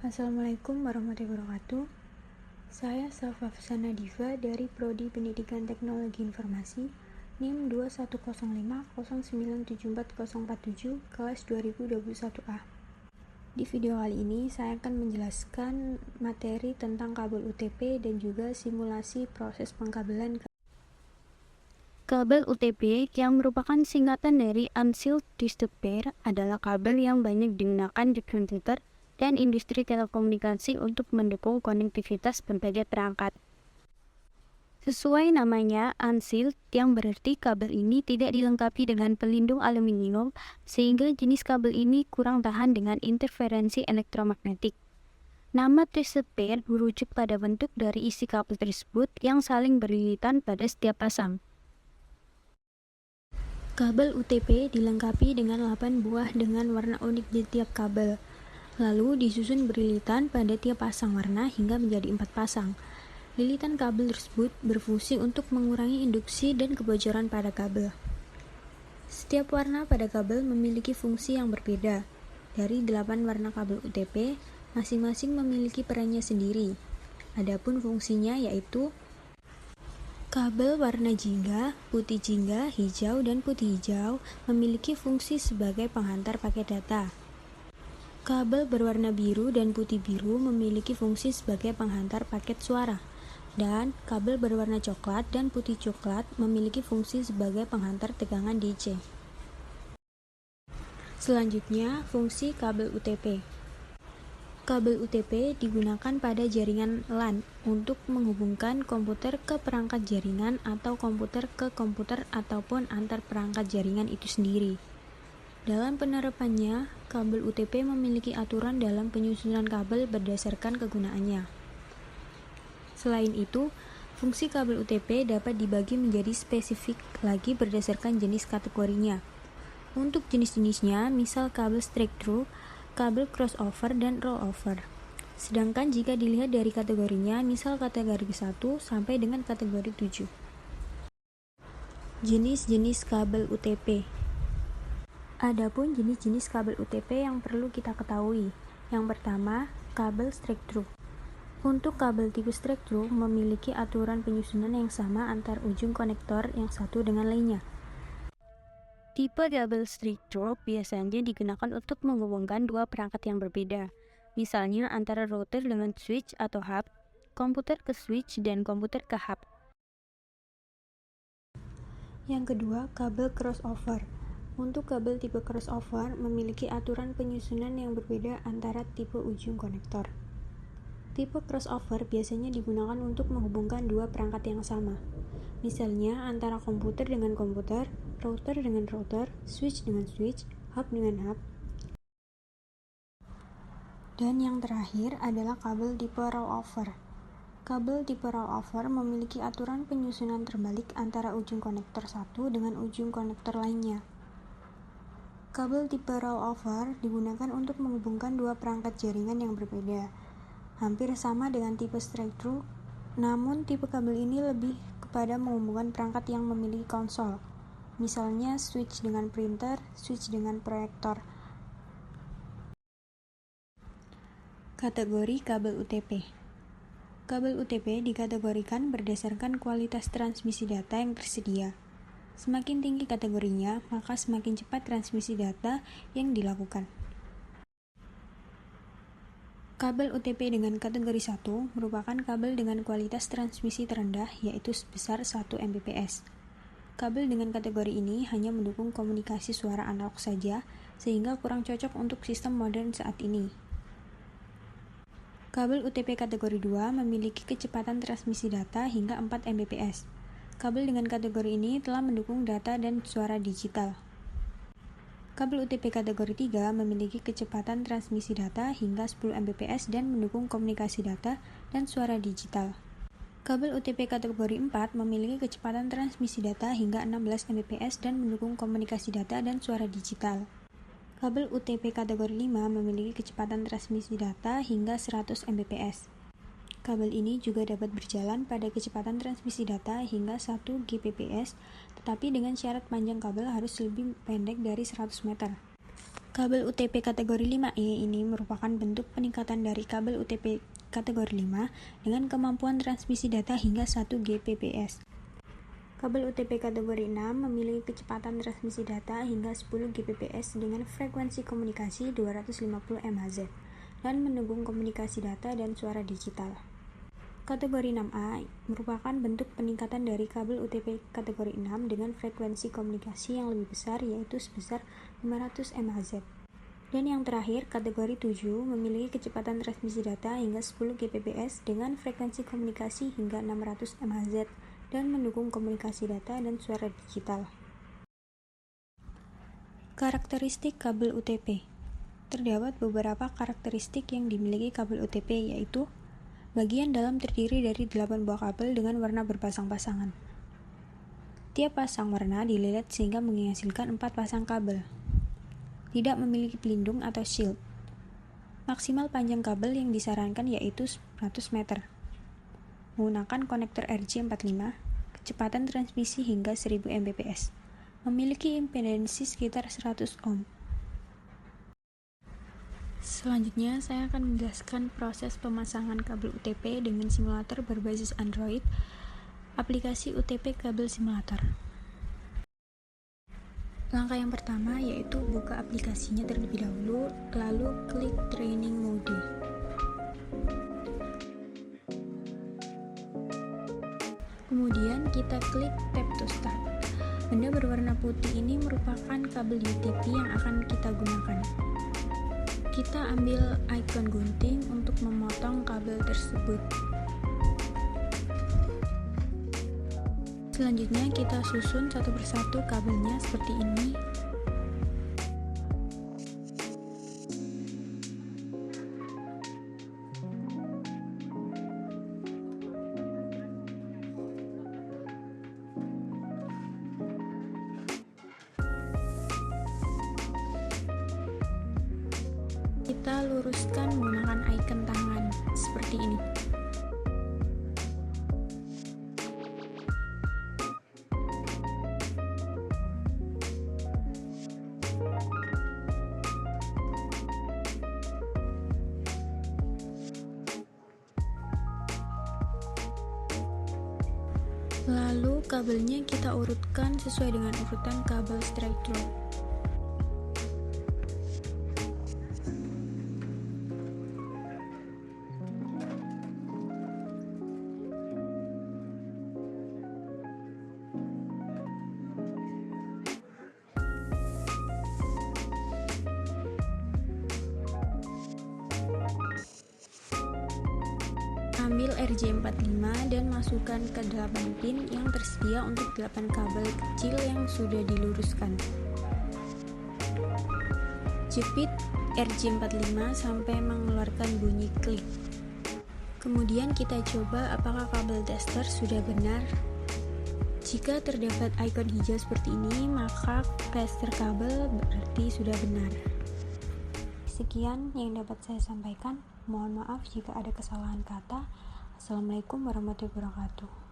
Assalamualaikum warahmatullahi wabarakatuh. Saya Safa Fusana Diva dari Prodi Pendidikan Teknologi Informasi NIM 2105097447 kelas 2021A. Di video kali ini saya akan menjelaskan materi tentang kabel UTP dan juga simulasi proses pengkabelan kabel UTP yang merupakan singkatan dari Unsealed Twisted Pair adalah kabel yang banyak digunakan di komputer dan industri telekomunikasi untuk mendukung konektivitas berbagai perangkat. Sesuai namanya, unsealed yang berarti kabel ini tidak dilengkapi dengan pelindung aluminium sehingga jenis kabel ini kurang tahan dengan interferensi elektromagnetik. Nama twisted pair merujuk pada bentuk dari isi kabel tersebut yang saling berlilitan pada setiap pasang. Kabel UTP dilengkapi dengan 8 buah dengan warna unik di tiap kabel. Lalu disusun berlilitan pada tiap pasang warna hingga menjadi 4 pasang. Lilitan kabel tersebut berfungsi untuk mengurangi induksi dan kebocoran pada kabel. Setiap warna pada kabel memiliki fungsi yang berbeda. Dari 8 warna kabel UTP, masing-masing memiliki perannya sendiri. Adapun fungsinya yaitu kabel warna jingga, putih jingga, hijau, dan putih hijau memiliki fungsi sebagai penghantar paket data. Kabel berwarna biru dan putih biru memiliki fungsi sebagai penghantar paket suara, dan kabel berwarna coklat dan putih coklat memiliki fungsi sebagai penghantar tegangan DC. Selanjutnya, fungsi kabel UTP. Kabel UTP digunakan pada jaringan LAN untuk menghubungkan komputer ke perangkat jaringan atau komputer ke komputer ataupun antar perangkat jaringan itu sendiri. Dalam penerapannya, kabel UTP memiliki aturan dalam penyusunan kabel berdasarkan kegunaannya. Selain itu, fungsi kabel UTP dapat dibagi menjadi spesifik lagi berdasarkan jenis kategorinya. Untuk jenis-jenisnya, misal kabel straight-through, kabel crossover, dan rollover. Sedangkan jika dilihat dari kategorinya, misal kategori 1 sampai dengan kategori 7. Jenis-jenis kabel UTP. Adapun jenis-jenis kabel UTP yang perlu kita ketahui. Yang pertama, kabel straight-through. Untuk kabel tipe straight-through memiliki aturan penyusunan yang sama antar ujung konektor yang satu dengan lainnya. Tipe kabel straight-through biasanya digunakan untuk menghubungkan dua perangkat yang berbeda, misalnya antara router dengan switch atau hub, komputer ke switch, dan komputer ke hub. Yang kedua, kabel crossover. Untuk kabel tipe crossover memiliki aturan penyusunan yang berbeda antara tipe ujung konektor. Tipe crossover biasanya digunakan untuk menghubungkan dua perangkat yang sama, misalnya antara komputer dengan komputer, router dengan router, switch dengan switch, hub dengan hub. Dan yang terakhir adalah kabel tipe rollover. Kabel tipe rollover memiliki aturan penyusunan terbalik antara ujung konektor satu dengan ujung konektor lainnya. Kabel tipe rollover digunakan untuk menghubungkan dua perangkat jaringan yang berbeda, hampir sama dengan tipe straight-through, namun tipe kabel ini lebih kepada menghubungkan perangkat yang memiliki konsol, misalnya switch dengan printer, switch dengan proyektor. Kategori kabel UTP. Kabel UTP dikategorikan berdasarkan kualitas transmisi data yang tersedia. Semakin tinggi kategorinya, maka semakin cepat transmisi data yang dilakukan. Kabel UTP dengan kategori 1 merupakan kabel dengan kualitas transmisi terendah, yaitu sebesar 1 Mbps. Kabel dengan kategori ini hanya mendukung komunikasi suara analog saja, sehingga kurang cocok untuk sistem modern saat ini. Kabel UTP kategori 2 memiliki kecepatan transmisi data hingga 4 Mbps. Kabel dengan kategori ini telah mendukung data dan suara digital. Kabel UTP kategori 3 memiliki kecepatan transmisi data hingga 10 Mbps dan mendukung komunikasi data dan suara digital. Kabel UTP kategori 4 memiliki kecepatan transmisi data hingga 16 Mbps dan mendukung komunikasi data dan suara digital. Kabel UTP kategori 5 memiliki kecepatan transmisi data hingga 100 Mbps. Kabel ini juga dapat berjalan pada kecepatan transmisi data hingga 1 Gbps, tetapi dengan syarat panjang kabel harus lebih pendek dari 100 meter. Kabel UTP kategori 5E ini merupakan bentuk peningkatan dari kabel UTP kategori 5 dengan kemampuan transmisi data hingga 1 Gbps. Kabel UTP kategori 6 memiliki kecepatan transmisi data hingga 10 Gbps dengan frekuensi komunikasi 250 MHz dan mendukung komunikasi data dan suara digital. Kategori 6A merupakan bentuk peningkatan dari kabel UTP kategori 6 dengan frekuensi komunikasi yang lebih besar, yaitu sebesar 500 MHz. Dan yang terakhir, kategori 7 memiliki kecepatan transmisi data hingga 10 Gbps dengan frekuensi komunikasi hingga 600 MHz dan mendukung komunikasi data dan suara digital. Karakteristik kabel UTP. Terdapat beberapa karakteristik yang dimiliki kabel UTP, yaitu bagian dalam terdiri dari 8 buah kabel dengan warna berpasang-pasangan. Tiap pasang warna dililit sehingga menghasilkan 4 pasang kabel. Tidak memiliki pelindung atau shield. Maksimal panjang kabel yang disarankan yaitu 100 meter. Menggunakan konektor RJ45, kecepatan transmisi hingga 1000 Mbps. Memiliki impedansi sekitar 100 ohm. Selanjutnya, saya akan menjelaskan proses pemasangan kabel UTP dengan simulator berbasis Android, aplikasi UTP kabel simulator. Langkah yang pertama yaitu buka aplikasinya terlebih dahulu, lalu klik training mode. Kemudian kita klik tap to start. Benda berwarna putih ini merupakan kabel UTP yang akan kita gunakan. Kita ambil icon gunting untuk memotong kabel tersebut. Selanjutnya kita susun satu persatu kabelnya seperti ini. Kita luruskan menggunakan icon tangan seperti ini. Lalu kabelnya kita urutkan sesuai dengan urutan kabel straight through. Ambil RJ45 dan masukkan ke 8 pin yang tersedia untuk 8 kabel kecil yang sudah diluruskan. Jepit RJ45 sampai mengeluarkan bunyi klik. Kemudian kita coba apakah kabel tester sudah benar. Jika terdapat icon hijau seperti ini, maka tester kabel berarti sudah benar. Sekian yang dapat saya sampaikan. Mohon maaf jika ada kesalahan kata. Assalamualaikum warahmatullahi wabarakatuh.